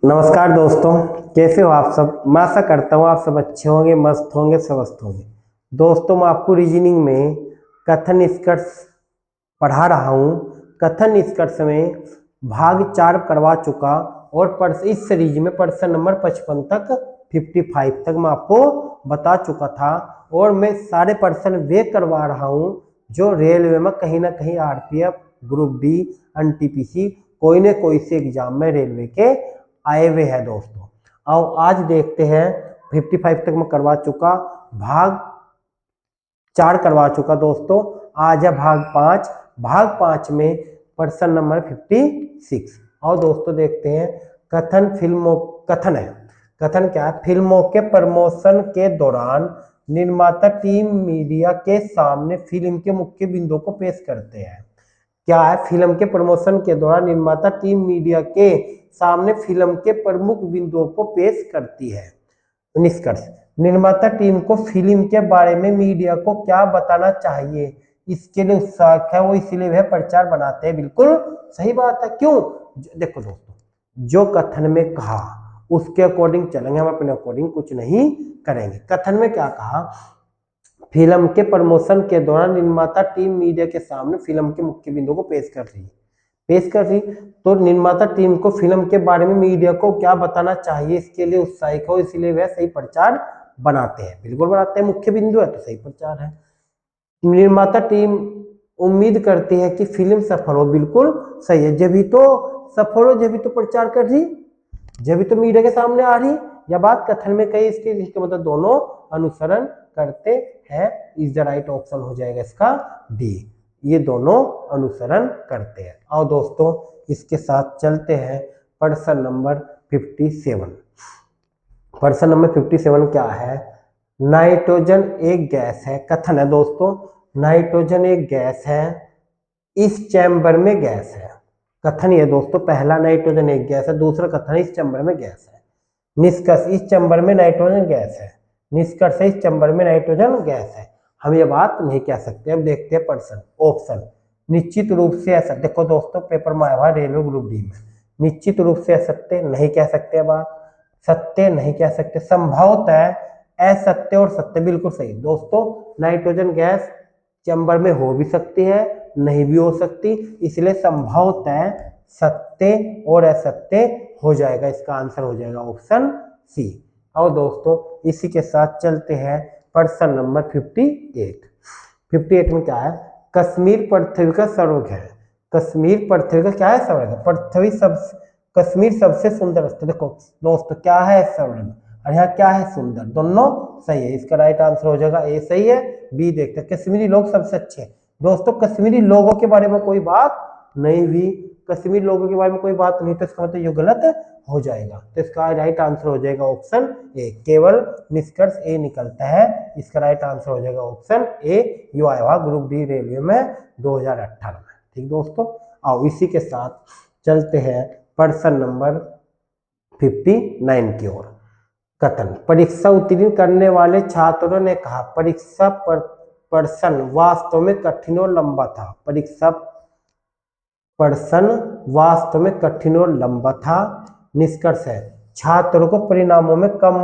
नमस्कार दोस्तों, कैसे हो आप सब। मैं आशा करता हूँ आप सब अच्छे होंगे, मस्त होंगे, स्वस्थ होंगे। दोस्तों, मैं आपको रीजनिंग में कथन निष्कर्ष पढ़ा रहा हूँ। कथन निष्कर्ष में भाग 4 करवा चुका और इस सीरीज में प्रश्न नंबर 55 तक 55 तक मैं आपको बता चुका था। और मैं सारे प्रश्न वे करवा रहा हूँ जो रेलवे में कहीं ना कहीं आरपीएफ, ग्रुप डी, एनटीपीसी कोई न कोई से एग्जाम में रेलवे के आए हुए हैं। दोस्तों आओ आज देखते हैं। 55 तक मैं करवा चुका, भाग 4 करवा चुका दोस्तों। आज है भाग 5। भाग 5 में प्रश्न नंबर 56। और दोस्तों देखते हैं। कथन है। कथन क्या है? फिल्मों के प्रमोशन के दौरान निर्माता टीम मीडिया के सामने फिल्म के मुख्य बिंदुओं को पेश करते हैं। क्या है? फिल्म के प्रमोशन के दौरान निर्माता टीम मीडिया के सामने फिल्म के प्रमुख बिंदुओं को पेश करती है। निष्कर्ष: निर्माता टीम को फिल्म के बारे में मीडिया को क्या बताना चाहिए, इसके लिए उत्साह है वो, इसीलिए वह प्रचार बनाते हैं। बिल्कुल सही बात है। क्यों? देखो दोस्तों, जो कथन में कहा उसके अकॉर्डिंग चलेंगे, हम अपने अकॉर्डिंग कुछ नहीं करेंगे। कथन में क्या कहा? फिल्म के प्रमोशन के दौरान निर्माता टीम मीडिया के सामने फिल्म के मुख्य बिंदुओं को पेश कर रही। तो निर्माता टीम को फिल्म के बारे में मीडिया को क्या बताना चाहिए, इसके लिए उत्साहित हो, इसलिए वह सही प्रचार बनाते हैं। बिल्कुल बनाते हैं, मुख्य बिंदु है तो सही प्रचार है। निर्माता टीम उम्मीद करती है कि फिल्म सफल हो। बिल्कुल सही है, जब भी तो सफल हो, जब भी तो प्रचार कर रही, जब भी तो मीडिया के सामने आ रही। यह बात कथन में कही, इसके मतलब दोनों अनुसरण करते हैं। इज द राइट ऑप्शन हो जाएगा इसका डी। ये दोनों अनुसरण करते हैं। और दोस्तों इसके साथ चलते हैं प्रश्न नंबर 57। प्रश्न नंबर 57 क्या है? नाइट्रोजन एक गैस है। कथन है दोस्तों, नाइट्रोजन एक गैस है, इस चैम्बर में गैस है। कथन ये दोस्तों, पहला नाइट्रोजन एक गैस है, दूसरा कथन इस चैम्बर में गैस है। निष्कर्ष: इस चैम्बर में नाइट्रोजन गैस है। निष्कर्ष: इस चैम्बर में नाइट्रोजन गैस है। हम ये बात नहीं कह सकते। अब देखते हैं प्रश्न। ऑप्शन: निश्चित रूप से ऐसा। देखो दोस्तों, पेपर में आया हुआ रेलवे ग्रुप डी में। निश्चित रूप से असत्य नहीं कह सकते, बात सत्य नहीं कह सकते, संभवतः असत्य और सत्य। बिल्कुल सही दोस्तों, नाइट्रोजन गैस चैम्बर में हो भी सकती है, नहीं भी हो सकती, इसलिए संभवतः सत्य और असत्य हो जाएगा। इसका आंसर हो जाएगा ऑप्शन सी। और दोस्तों इसी के साथ चलते हैं प्रश्न नंबर 58। 58 में क्या है? कश्मीर पृथ्वी का स्वर्ग है। कश्मीर पृथ्वी का क्या है? स्वर्ग है। कश्मीर सबसे सुंदर स्थल। देखो दोस्तों, क्या है? स्वर्ग। और यहाँ क्या है? सुंदर। दोनों सही है। इसका राइट आंसर हो जाएगा ए सही है, बी देखते हैं। कश्मीरी लोग सबसे अच्छे हैं। दोस्तों कश्मीरी लोगों के बारे में कोई बात नहीं हुई, कश्मीरी लोगों के बारे में कोई बात नहीं, तो इसका मतलब ये गलत हो जाएगा। तो इसका राइट आंसर हो जाएगा ऑप्शन ए। केवल निष्कर्ष ए निकलता है, इसका राइट आंसर हो जाएगा ऑप्शन ए। यो आया हुआ ग्रुप डी रेलवे में 2018 में। ठीक दोस्तों, आओ इसी के साथ चलते हैं प्रश्न नंबर 59 की ओर। कथन: परीक्षा उत्तीर्ण करने वाले छात्रों ने कहा परीक्षा प्रश्न वास्तव में कठिन और लंबा था। परीक्षा प्रश्न वास्तव में कठिन और लंबा था। निष्कर्ष है, छात्रों को परिणामों में कम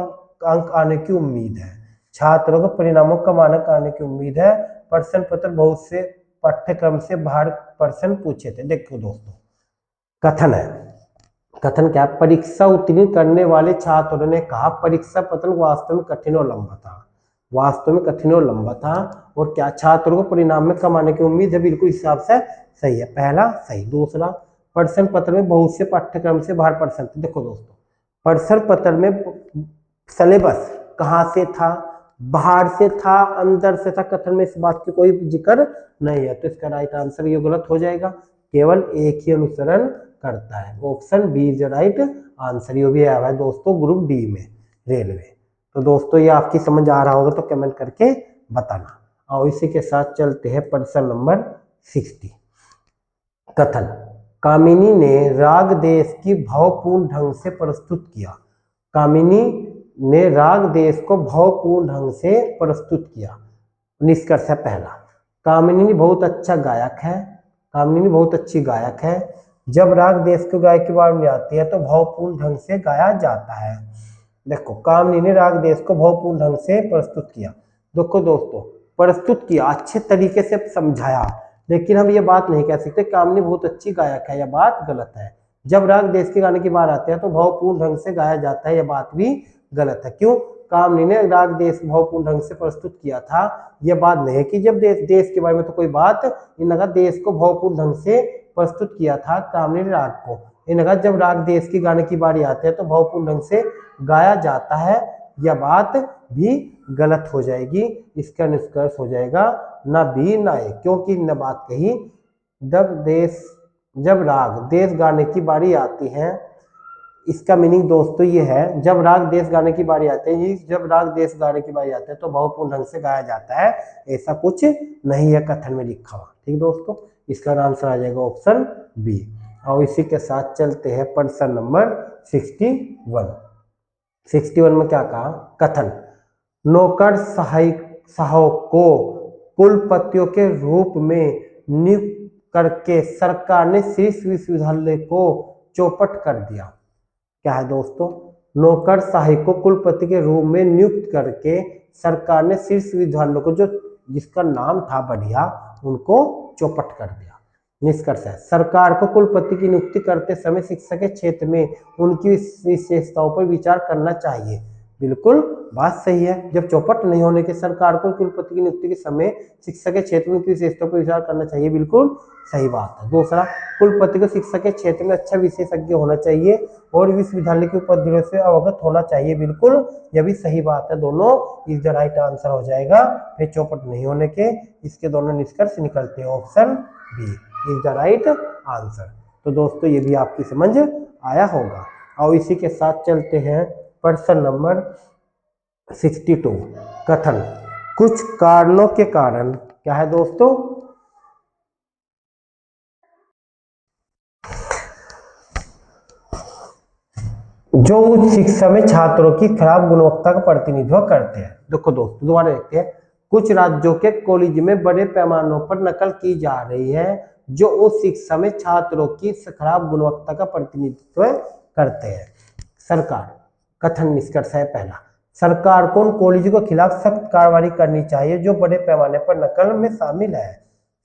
अंक आने की उम्मीद है। छात्रों को परिणामों कम अंक आने की उम्मीद है। प्रश्न पत्र बहुत से पाठ्यक्रम से बाहर प्रश्न पूछे थे। देखो दोस्तों, कथन है। कथन क्या? परीक्षा उत्तीर्ण करने वाले छात्रों ने कहा परीक्षा पत्र वास्तव में कठिन और लंबा था। वास्तव में कठिन और लंबा था। और क्या? छात्रों को परिणाम में कम आने की उम्मीद है। बिल्कुल इस हिसाब से सही है, पहला सही। दूसरा, प्रश्न पत्र में बहुत से पाठ्यक्रम से बाहर प्रश्न थे। देखो दोस्तों, प्रश्न पत्र में सिलेबस कहाँ से था? बाहर से था, अंदर से था? कथन में इस बात की कोई जिक्र नहीं है, तो इसका राइट आंसर ये गलत हो जाएगा। केवल एक ही अनुसरण करता है। Option B is the right answer. ये भी आया हुआ है दोस्तों ग्रुप डी में रेलवे। तो दोस्तों ये आपकी समझ आ रहा होगा तो कमेंट करके बताना। और इसी के साथ चलते हैं प्रश्न नंबर 60। कथन: कामिनी ने राग देश की भावपूर्ण ढंग से प्रस्तुत किया। कामिनी ने राग देश को भावपूर्ण ढंग से प्रस्तुत किया। निष्कर्ष है पहला, कामिनी बहुत अच्छा गायक है। कामिनी बहुत अच्छी गायक है। जब राग देश को गाय की बाणी आती है तो भावपूर्ण ढंग से गाया जाता है। देखो कामनी ने राग देश को भावपूर्ण ढंग से प्रस्तुत किया। देखो दोस्तों, प्रस्तुत किया, अच्छे तरीके से समझाया, लेकिन हम ये बात नहीं कह सकते कामनी बहुत अच्छी गायक है, यह बात गलत है। जब राग देश के गाने की बात आती है तो भावपूर्ण ढंग से गाया जाता है, यह बात भी गलत है। क्यों? कामनी ने राग देश भावपूर्ण ढंग से प्रस्तुत किया था, यह बात नहीं है कि जब देश के बारे में तो कोई बात इनका देश को भावपूर्ण ढंग से प्रस्तुत किया था कामनी ने राग को। इनका जब राग देश की गाने की बारी आती है तो भावपूर्ण ढंग से गाया जाता है, यह बात भी गलत हो जाएगी। इसका निष्कर्ष हो जाएगा ना बी ना ए, क्योंकि न बात कही जब राग देश गाने की बारी आती है। इसका मीनिंग दोस्तों ये है, जब राग देश गाने की बारी आती है, जब राग देश गाने की बारी आती है तो भावपूर्ण ढंग से गाया जाता है, ऐसा कुछ नहीं है कथन में लिखा हुआ। ठीक दोस्तों, इसका आंसर आ जाएगा ऑप्शन बी। और इसी के साथ चलते हैं प्रश्न नंबर 61। 61 में क्या कहा? कथन नौकर सहायक को कुलपतियों के रूप में नियुक्त करके सरकार ने शीर्ष विश्वविद्यालय को चौपट कर दिया। क्या है दोस्तों? नौकर सहायक को कुलपति के रूप में नियुक्त करके सरकार ने शीर्ष विश्वविद्यालय को जो जिसका नाम था बढ़िया उनको चौपट कर दिया। निष्कर्ष है, सरकार को कुलपति की नियुक्ति करते समय शिक्षा के क्षेत्र में उनकी विशेषताओं पर विचार करना चाहिए। बिल्कुल बात सही है। जब चौपट नहीं होने के सरकार को कुलपति की नियुक्ति के समय शिक्षा के क्षेत्र में उनकी विशेषताओं पर विचार करना चाहिए। बिल्कुल सही बात है। दूसरा, कुलपति को शिक्षा के क्षेत्र में अच्छा विशेषज्ञ होना चाहिए और विश्वविद्यालय के उपद्रव से अवगत होना चाहिए। बिल्कुल यह भी सही बात है। दोनों इस द राइट आंसर हो जाएगा। फिर चौपट नहीं होने के इसके दोनों निष्कर्ष निकलते हैं। Option B is the right answer. तो दोस्तों ये भी आपकी समझ आया होगा। और इसी के साथ चलते हैं प्रश्न नंबर 62। कथन कुछ कारणों के कारण, क्या है दोस्तों? जो उच्च शिक्षा में छात्रों की खराब गुणवत्ता का प्रतिनिधित्व करते हैं। देखो दोस्तों दोबारा देखते हैं। कुछ राज्यों के कॉलेज में बड़े पैमानों पर नकल की जा रही है जो उच्च शिक्षा में छात्रों की खराब गुणवत्ता का प्रतिनिधित्व करते हैं। सरकार, कथन निष्कर्ष है पहला, सरकार को उन कॉलेजों के खिलाफ सख्त कार्रवाई करनी चाहिए जो बड़े पैमाने पर नकल में शामिल है।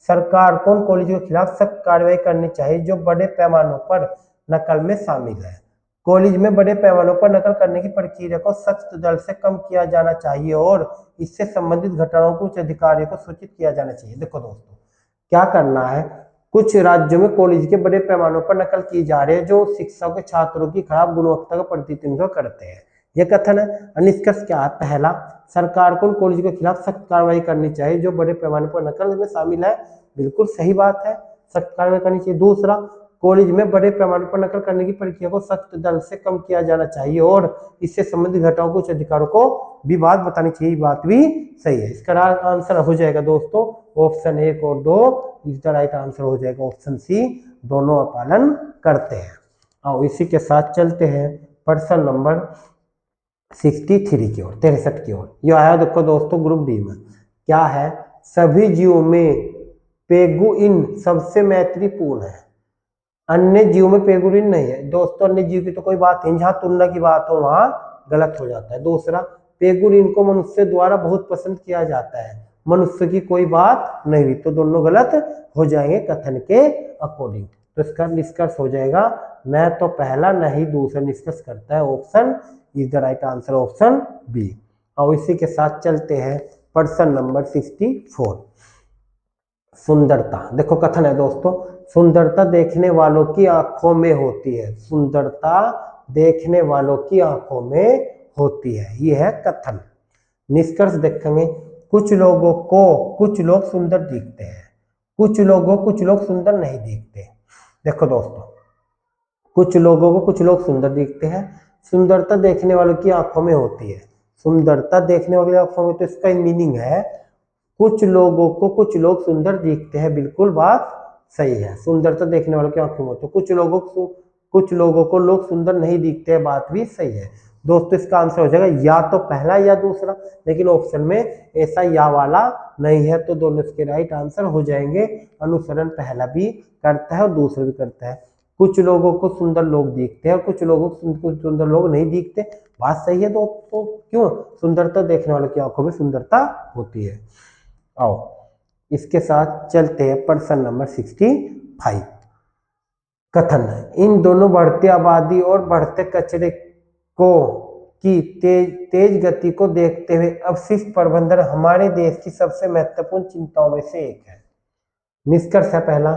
सरकार को उन कॉलेजों के खिलाफ सख्त कार्रवाई करनी चाहिए जो बड़े पैमानों पर नकल में शामिल है। कॉलेज में बड़े पैमानों पर नकल करने की प्रक्रिया को सख्त दर से कम किया जाना चाहिए और इससे संबंधित घटनाओं को उच्च अधिकारियों को सूचित किया जाना चाहिए। देखो दोस्तों क्या करना है, कुछ राज्यों में कॉलेज के बड़े पैमानों पर नकल की जा रही है जो शिक्षा के छात्रों की खराब गुणवत्ता का प्रतिनिधित्व करते हैं। यह कथन है। निष्कर्ष क्या है? पहला, सरकार को उन कॉलेज के खिलाफ सख्त कार्रवाई करनी चाहिए जो बड़े पैमाने पर नकल में शामिल है। बिल्कुल सही बात है, सख्त कार्रवाई करनी चाहिए। दूसरा, कॉलेज में बड़े पैमाने पर नकल करने की प्रक्रिया को सख्त दर से कम किया जाना चाहिए और इससे संबंधित घटनाओं को उच्च अधिकारों को भी बात बतानी चाहिए। बात भी सही है। इसका आंसर हो जाएगा दोस्तों ऑप्शन 1 और 2 इसका राइट आंसर हो जाएगा ऑप्शन सी, दोनों पालन करते हैं। और इसी के साथ चलते हैं प्रश्न नंबर 63 की ओर, 63 की ओर। यह आया देखो दोस्तों ग्रुप डी में। क्या है? सभी जीवों में पेंगुइन सबसे मैत्रीपूर्ण है, अन्य जीव में पेंगुइन नहीं है। दोस्तों अन्य जीव की तो कोई बात नहीं, जहां तुलना की बात हो वहां गलत हो जाता है। दूसरा, पेंगुइन को मनुष्य द्वारा बहुत पसंद किया जाता है, मनुष्य की कोई बात नहीं हुई, तो दोनों गलत हो जाएंगे कथन के अकॉर्डिंग। तो इसका निष्कर्ष हो जाएगा न तो पहला न ही दूसरा निष्कर्ष करता है। Option is the right answer, option B. और इसी के साथ चलते हैं प्रश्न नंबर 64। सुंदरता। देखो कथन है दोस्तों, सुंदरता देखने वालों की आंखों में होती है। सुंदरता देखने वालों की आंखों में होती है, यह है कथन। निष्कर्ष देखेंगे, कुछ लोगों को कुछ लोग सुंदर दिखते हैं, कुछ लोग सुंदर नहीं दिखते। देखो दोस्तों, कुछ लोगों को कुछ लोग सुंदर दिखते हैं। सुंदरता देखने वालों की आंखों में होती है। सुंदरता देखने वालों की आंखों में, तो इसका मीनिंग है कुछ लोगों को कुछ लोग सुंदर दिखते हैं। बिल्कुल बात सही है। सुंदरता देखने वालों की आंखों में होती है, कुछ लोगों को लोग सुंदर नहीं दिखते हैं, बात भी सही है। दोस्तों इसका आंसर हो जाएगा या तो पहला या दूसरा, लेकिन ऑप्शन में ऐसा या वाला नहीं है, तो दोनों इसके राइट आंसर हो जाएंगे। अनुसरण पहला भी करता है और दूसरा भी करता है। कुछ लोगों को सुंदर लोग दिखते हैं और कुछ लोगों को सुंदर लोग नहीं दिखते। बात सही है दोस्तों, क्यों? सुंदरता देखने वालों की आंखों में सुंदरता होती है। आओ इसके साथ चलते हैं प्रश्न नंबर 65। कथन है, इन दोनों बढ़ती आबादी और बढ़ते कचरे को की तेज गति को देखते हुए अपशिष्ट प्रबंधन हमारे देश की सबसे महत्वपूर्ण चिंताओं में से एक है। निष्कर्ष है पहला,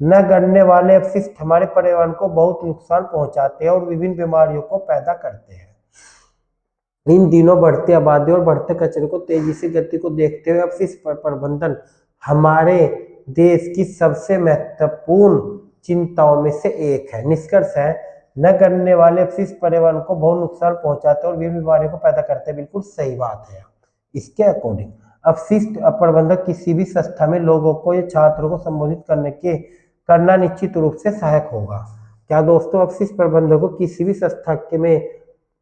न गणने वाले अपशिष्ट हमारे पर्यावरण को बहुत नुकसान पहुंचाते हैं और विभिन्न बीमारियों को पैदा करते हैं। इन दिनों बढ़ती आबादी और बढ़ते कचरे को तेजी से गति को देखते हुए अपशिष्ट प्रबंधन हमारे देश की सबसे महत्वपूर्ण चिंताओं में से एक है। निष्कर्ष है, न गणने वाले अपशिष्ट पर्यावरण को बहुत नुकसान पहुंचाते और विभिन्न बीमारियों को पैदा करते हैं। बिल्कुल सही बात है। इसके अकॉर्डिंग अपशिष्ट प्रबंधक किसी भी संस्था में लोगों को या छात्रों को संबोधित करना निश्चित रूप से सहायक होगा। क्या दोस्तों? अपशिष्ट प्रबंधक को किसी भी संस्था के में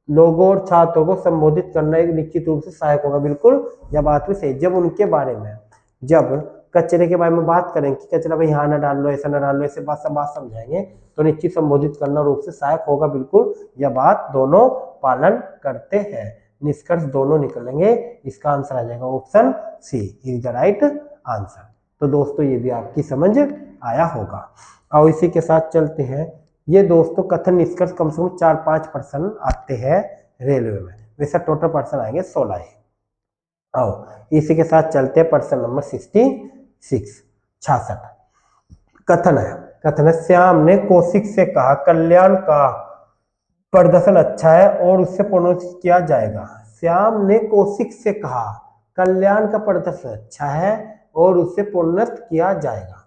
लोगों और छात्रों को संबोधित करना एक निश्चित रूप से सहायक होगा। बिल्कुल यह बात भी सही। जब उनके बारे में, जब कचरे के बारे में बात करें कि कचरा भाई यहाँ ना डाल लो, ऐसा ना डाल लो, ऐसे बात समझाएंगे तो निश्चित संबोधित करना रूप से सहायक होगा। बिल्कुल यह बात दोनों पालन करते हैं। निष्कर्ष दोनों निकलेंगे। इसका आंसर आ जाएगा option C is the right answer. तो दोस्तों ये भी आपकी समझ आया होगा। और इसी के साथ चलते हैं। ये दोस्तों कथन निष्कर्ष कम से कम 4-5 प्रश्न आते हैं रेलवे में, वैसे टोटल प्रश्न आएंगे 16 ही। आओ इसी के साथ चलते हैं प्रश्न नंबर 66। कथन है, श्याम ने कौशिक से कहा कल्याण का प्रदर्शन अच्छा है और उससे प्रोन्नत किया जाएगा। श्याम ने कौशिक से कहा कल्याण का प्रदर्शन अच्छा है और उससे प्रोन्नत किया जाएगा।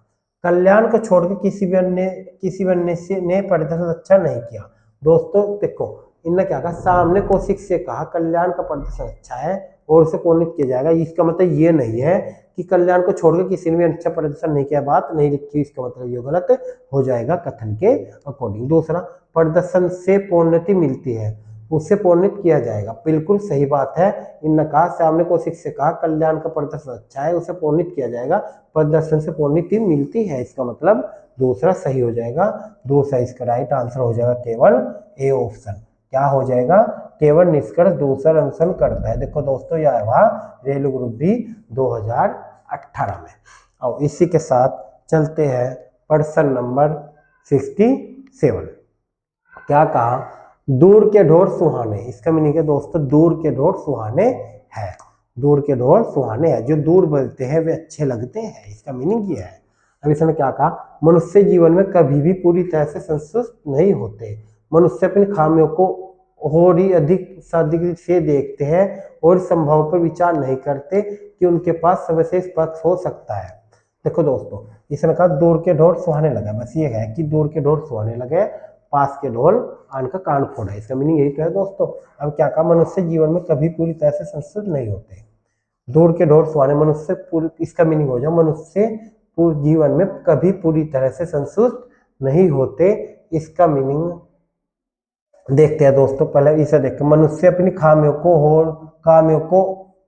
कल्याण को छोड़कर किसी भी अन्य ने प्रदर्शन अच्छा नहीं किया। दोस्तों देखो, इनने क्या कहा, श्याम ने कौशिक से कहा कल्याण का प्रदर्शन अच्छा है और उसे प्रोन्नत किया जाएगा। इसका मतलब ये नहीं है कि कल्याण को छोड़कर किसी ने भी अच्छा प्रदर्शन नहीं किया, बात नहीं लिखी, इसका मतलब ये गलत हो जाएगा कथन के अकॉर्डिंग। दूसरा, प्रदर्शन से प्रोन्नति मिलती है, उससे प्रोन्नत किया जाएगा। बिल्कुल सही बात है। इनने कहा, श्याम ने कौशिक से कहा कल्याण का प्रदर्शन अच्छा है, उसे प्रोन्नत किया जाएगा। प्रदर्शन से प्रोन्नति मिलती है, इसका मतलब दूसरा सही हो जाएगा। दूसरा इसका राइट आंसर हो जाएगा केवल ए ऑप्शन। क्या हो जाएगा? केवल निष्कर्ष दूसरा अनुसरण करता है। देखो दोस्तों यह हुआ रेलवे ग्रुप डी 2018 में। और इसी के साथ चलते हैं प्रश्न नंबर 67। क्या कहा? दूर के ढोर सुहाने। इसका मीनिंग है दोस्तों दूर के ढोर सुहाने है। दूर के ढोर सुहाने है, जो दूर बोलते हैं वे अच्छे लगते हैं, इसका मीनिंग ये है। अब इसने क्या कहा? मनुष्य जीवन में कभी भी पूरी तरह से संतुष्ट नहीं होते। मनुष्य अपनी खामियों को और ही अधिक से देखते हैं और संभव पर विचार नहीं करते कि उनके पास सर्वश्रेष्ठ पक्ष हो सकता है। देखो दोस्तों, इसने कहा दूर के ढोर सुहाने लगे, बस ये है कि दूर के ढोर सुहाने लगे, पास के ढोल आन का कान फोड़ा। इसका मीनिंग यही तो है दोस्तों। अब क्या कहा? मनुष्य जीवन में कभी पूरी तरह से संतुष्ट नहीं होते। दूर के ढोर सुहाने, मनुष्य पूरी, इसका मीनिंग हो जाए मनुष्य जीवन में कभी पूरी तरह से संतुष्ट नहीं होते। इसका मीनिंग देखते हैं दोस्तों। पहले इसे देखते, मनुष्य अपनी खामियों को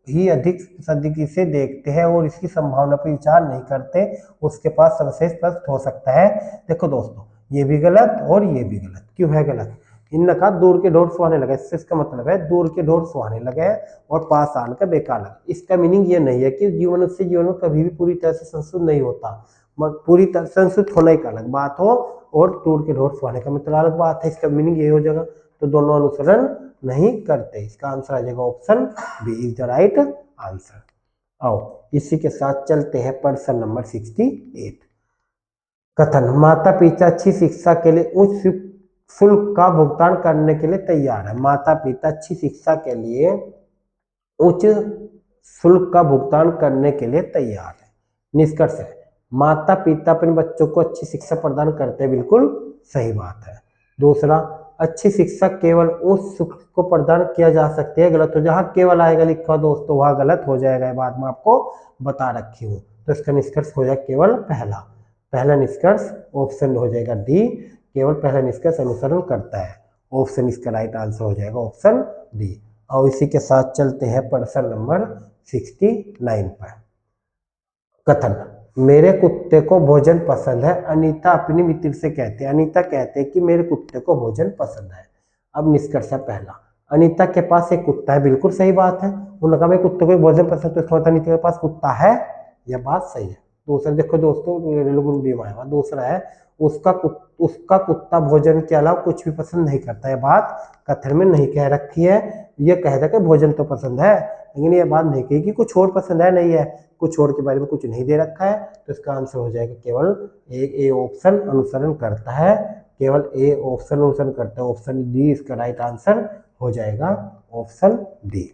ही अधिक सदगी से देखते हैं और इसकी संभावना पर विचार नहीं करते, उसके पास सर्वश्रेष्ठ पक्ष हो सकता है। देखो दोस्तों, ये भी गलत और ये भी गलत। क्यों है गलत? इनने कहा दूर के ढोर सुहाने लगे, इसका मतलब है दूर के ढोर सुहाने लगे और पास आने का बेकार लगे। इसका मीनिंग ये नहीं है कि जीवन में कभी भी पूरी तरह से संतुष्ट नहीं होता। पूरी तरह संतुष्ट होने का अलग बात हो और दूर के ढोर सुहाने का मतलब अलग बात है। इसका मीनिंग ये हो जाएगा, तो दोनों अनुसरण नहीं करते। इसका आंसर आ जाएगा option B is the right answer. आओ इसी के साथ चलते हैं प्रश्न नंबर 68। कथन, माता पिता अच्छी शिक्षा के लिए उच्च शुल्क का भुगतान करने के लिए तैयार है। माता पिता अच्छी शिक्षा के लिए उच्च शुल्क का भुगतान करने के लिए तैयार है। निष्कर्ष है, माता पिता अपने बच्चों को अच्छी शिक्षा प्रदान करते हैं। बिल्कुल सही बात है। दूसरा, अच्छी शिक्षा केवल उस शुल्क को प्रदान किया जा सकती है, गलत हो। जहां केवल आएगा लिखा दोस्तों वहां गलत हो जाएगा, बाद में आपको बता रखी हूँ। तो इसका निष्कर्ष हो जाएगा केवल पहला निष्कर्ष ऑप्शन हो जाएगा डी, केवल पहला निष्कर्ष अनुसरण करता है। ऑप्शन इसका राइट आंसर हो जाएगा ऑप्शन डी। और इसी के साथ चलते हैं प्रश्न नंबर 69 पर। कथन, मेरे कुत्ते को भोजन पसंद है, अनीता अपनी मित्र से कहते हैं। अनीता कहते हैं कि मेरे कुत्ते को भोजन पसंद है। अब निष्कर्ष है पहला, अनीता के पास एक कुत्ता है, बिल्कुल सही बात है। उन्होंने कहा मेरे कुत्ते को भोजन पसंद, तो इसका मतलब अनीता के पास कुत्ता है, यह बात सही है। दूसरा देखो दोस्तों, आया दूसरा है, उसका कुत्ता भोजन के अलावा कुछ भी पसंद नहीं करता। यह बात कथन में नहीं कह रखी है। ये कहता है कि भोजन तो पसंद है, लेकिन ये बात नहीं कही कि कुछ और पसंद है, नहीं है, कुछ और के बारे में कुछ नहीं दे रखा है। तो इसका आंसर हो जाएगा केवल ए ऑप्शन अनुसरण करता है, केवल ए ऑप्शन अनुसरण करता है। ऑप्शन डी इसका राइट आंसर हो जाएगा, ऑप्शन डी।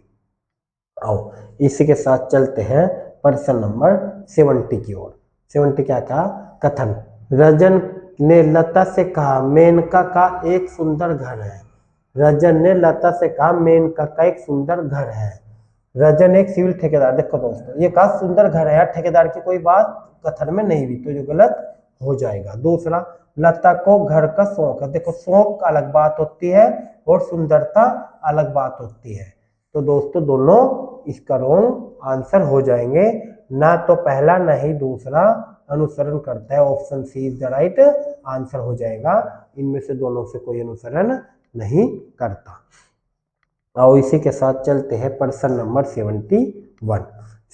आओ इसी के साथ चलते हैं प्रश्न नंबर 70 की ओर। 70 क्या कहा, कथन, रजन ने लता से कहा मेनका का एक सुंदर घर है। रजन ने लता से कहा मेनका का एक सुंदर घर है। रजन एक सिविल ठेकेदार, देखो दोस्तों ये कहा सुंदर घर है यार, ठेकेदार की कोई बात कथन में नहीं हुई, तो जो गलत हो जाएगा। दूसरा, लता को घर का शौक है। देखो शौक अलग बात होती है और सुंदरता अलग बात होती है, तो दोस्तों दोनों इसका रॉन्ग आंसर हो जाएंगे। ना तो पहला ना ही दूसरा अनुसरण करता है, option C is the right answer हो जाएगा। इनमें से दोनों से कोई अनुसरण नहीं करता। और इसी के साथ चलते हैं प्रश्न नंबर 71।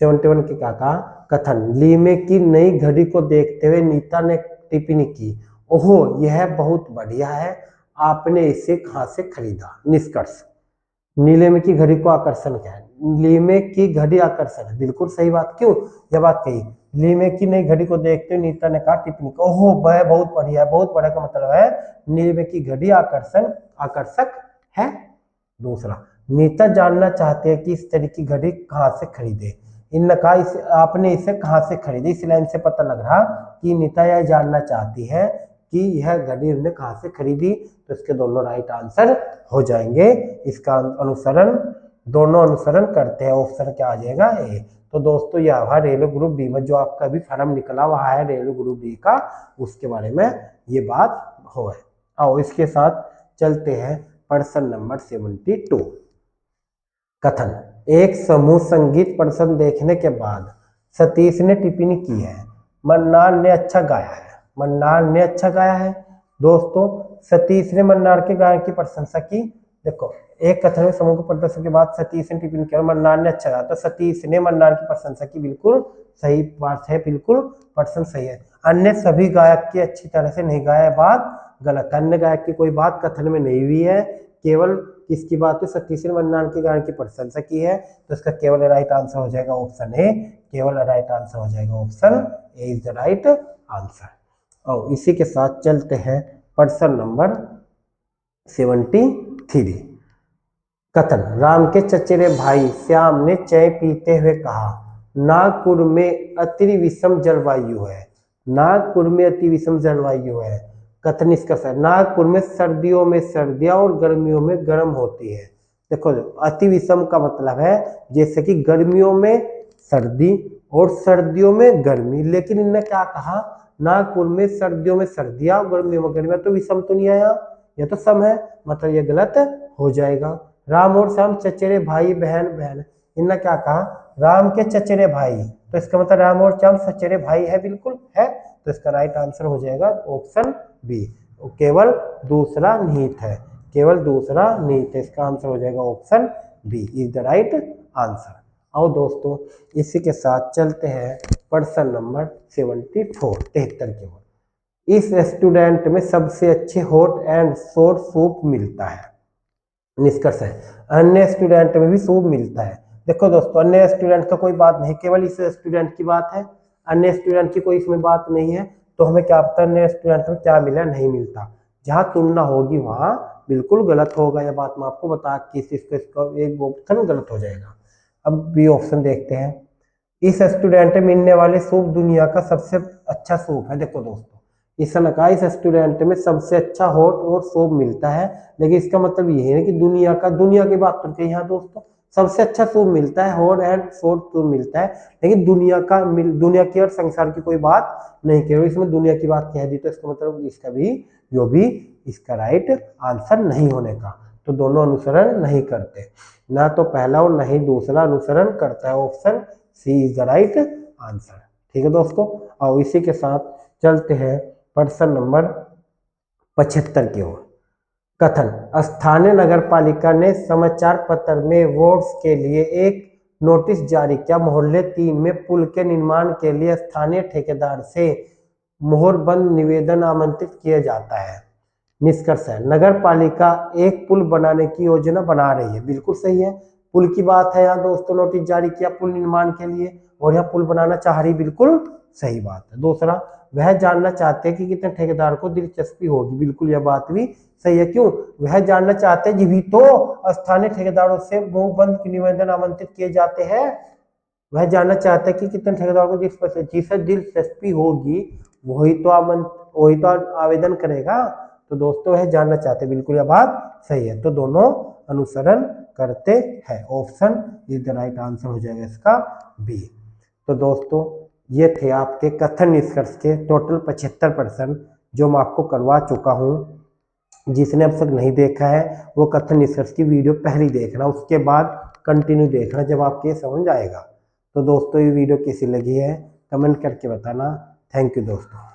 71 की क्या कहा, कथन, लीमे की नई घड़ी को देखते हुए नीता ने टिप्पणी की, ओहो यह बहुत बढ़िया है, आपने इसे कहाँ से खरीदा। निष्कर्ष, नीले की घड़ी को आकर्षण क्या है, लीमे की घड़ी आकर्षण है, बिल्कुल सही बात। क्यों यह बात कही, लीमे की नई घड़ी को देखते हुए नीता ने कहा टिप्पणी, ओहो वह बहुत बढ़िया है, बहुत बड़ा का मतलब है नीले की घड़ी आकर्षक है। दूसरा, नीता जानना चाहते हैं कि इस तरह की घड़ी कहाँ से खरीदे। इनने कहा आपने इसे कहाँ से खरीदी। इस लाइन से पता लग रहा कि नीता यह जानना चाहती है कि यह घड़ी उन्होंने कहाँ से खरीदी, तो इसके दोनों राइट आंसर हो जाएंगे। इसका अनुसरण दोनों अनुसरण करते हैं, ऑप्शन क्या आ जाएगा, ए। तो दोस्तों यह हुआ रेलवे ग्रुप बी में जो आपका भी फॉर्म निकला हुआ है रेलवे ग्रुप बी का, उसके बारे में ये बात हो है। आओ इसके साथ चलते हैं प्रश्न नंबर 72। कथन, एक समूह संगीत प्रदर्शन देखने के बाद सतीश ने टिप्पणी की है, मन्नार ने अच्छा गाया है। मन्नार ने अच्छा गाया है। दोस्तों सतीश ने मन्नार के गायन की प्रशंसा की। देखो एक कथन में समूह के प्रदर्शन के बाद सतीश ने टिप्पणी किया मन्नार ने अच्छा गाया, तो सतीश ने मन्नार की प्रशंसा की, बिल्कुल सही बात है, बिल्कुल प्रश्न सही है। अन्य सभी गायक की अच्छी तरह से नहीं गाया, बात गलत। अन्य गायक की कोई बात कथन में नहीं हुई है, केवल किसकी बात है, सतीश ने मन्नार के गायन की प्रशंसा की है, तो इसका केवल राइट आंसर हो जाएगा ऑप्शन ए। केवल राइट आंसर हो जाएगा option A is the right answer. और इसी के साथ चलते हैं प्रश्न नंबर 73। कथन, राम के चचेरे भाई श्याम ने चाय पीते हुए कहा, नागपुर में अति विषम जलवायु है। नागपुर में अति विषम जलवायु है। कथन इसका सर, नागपुर में सर्दियों में सर्दियां और गर्मियों में गर्म होती है। देखो अति विषम का मतलब है जैसे कि गर्मियों में सर्दी और सर्दियों में गर्मी, लेकिन इनने क्या कहा, नागपुर में सर्दियों में सर्दियां और गर्मियों में गर्मियां, तो विषम तो नहीं आया, यह तो सम है, मतलब ये गलत हो जाएगा। राम और श्याम चचेरे भाई बहन, इनने क्या कहा, राम के चचेरे भाई, तो इसका मतलब राम और श्याम चचेरे भाई है, बिल्कुल है, तो इसका राइट आंसर हो जाएगा ऑप्शन बी। केवल दूसरा निहित है, केवल दूसरा निहित है, इसका आंसर हो जाएगा option B is the right answer. आओ दोस्तों इसी के साथ चलते हैं प्रश्न नंबर 73 की ओर। इस रेस्टोरेंट में सबसे अच्छे हॉट एंड सोर सूप मिलता है। निष्कर्ष है, अन्य रेस्टोरेंट में भी सूप मिलता है। देखो दोस्तों अन्य रेस्टोरेंट का कोई बात नहीं, केवल इस रेस्टोरेंट की बात है, अन्य रेस्टोरेंट की कोई इसमें बात नहीं है, तो हमें क्या पता अन्य रेस्टोरेंट में क्या मिला नहीं मिलता। जहां तुलना होगी वहां बिल्कुल गलत होगा, यह बात मैं आपको बता कि इसका एक ऑप्शन गलत हो जाएगा। अब बी ऑप्शन देखते हैं, इस रेस्टोरेंट में मिलने वाले सूप दुनिया का सबसे अच्छा सूप है। देखो दोस्तों इस रेस्टोरेंट में सबसे अच्छा हॉट और सूप मिलता है, लेकिन इसका मतलब ये है कि दुनिया की बात करते हैं यहाँ दोस्तों, सबसे अच्छा सूप मिलता है, हॉट एंड सोट सूप मिलता है, लेकिन दुनिया की और संसार की कोई बात नहीं कह रही, इसमें दुनिया की बात कह दी, तो इसका मतलब इसका भी जो भी इसका राइट आंसर नहीं होने का, तो दोनों अनुसरण नहीं करते, ना तो पहला और ना ही दूसरा अनुसरण करता है, option C is the right answer. ठीक है दोस्तों, और इसी के साथ चलते हैं प्रश्न नंबर 75 की ओर। कथन, स्थानीय नगरपालिका ने समाचार पत्र में वोट्स के लिए एक नोटिस जारी किया। मोहल्ले 3 में पुल के निर्माण के लिए स्थानीय ठेकेदार से मोहरबंद निवेदन आमंत्रित किया जाता है। निष्कर्ष है, नगर पालिका एक पुल बनाने की योजना बना रही है। बिल्कुल सही है, पुल की बात है यहाँ दोस्तों, नोटिस जारी किया पुल निर्माण के लिए और यहाँ पुल बनाना चाह रही, बिल्कुल सही बात है। दूसरा, वह जानना चाहते हैं कि कितने ठेकेदार को दिलचस्पी होगी। बिल्कुल यह बात भी सही है। क्यों वह जानना चाहते हैं, जी तो स्थानीय ठेकेदारों से मुंहबंद निवेदन आमंत्रित किए जाते हैं। वह जानना चाहते हैं कि कितने ठेकेदारों को जिसे दिलचस्पी होगी वही तो आवेदन करेगा। तो दोस्तों वह जानना चाहते हैं, बिल्कुल यह बात सही है। तो दोनों अनुसरण करते हैं। Option is the right answer हो जाएगा इसका बी। तो दोस्तों ये थे आपके कथन निष्कर्ष के टोटल 75 प्रश्न जो मैं आपको करवा चुका हूँ। जिसने अब तक नहीं देखा है वो कथन निष्कर्ष की वीडियो पहली देखना, उसके बाद कंटिन्यू देखना, जब आपके ये समझ आएगा। तो दोस्तों ये वीडियो कैसी लगी है कमेंट करके बताना। थैंक यू दोस्तों।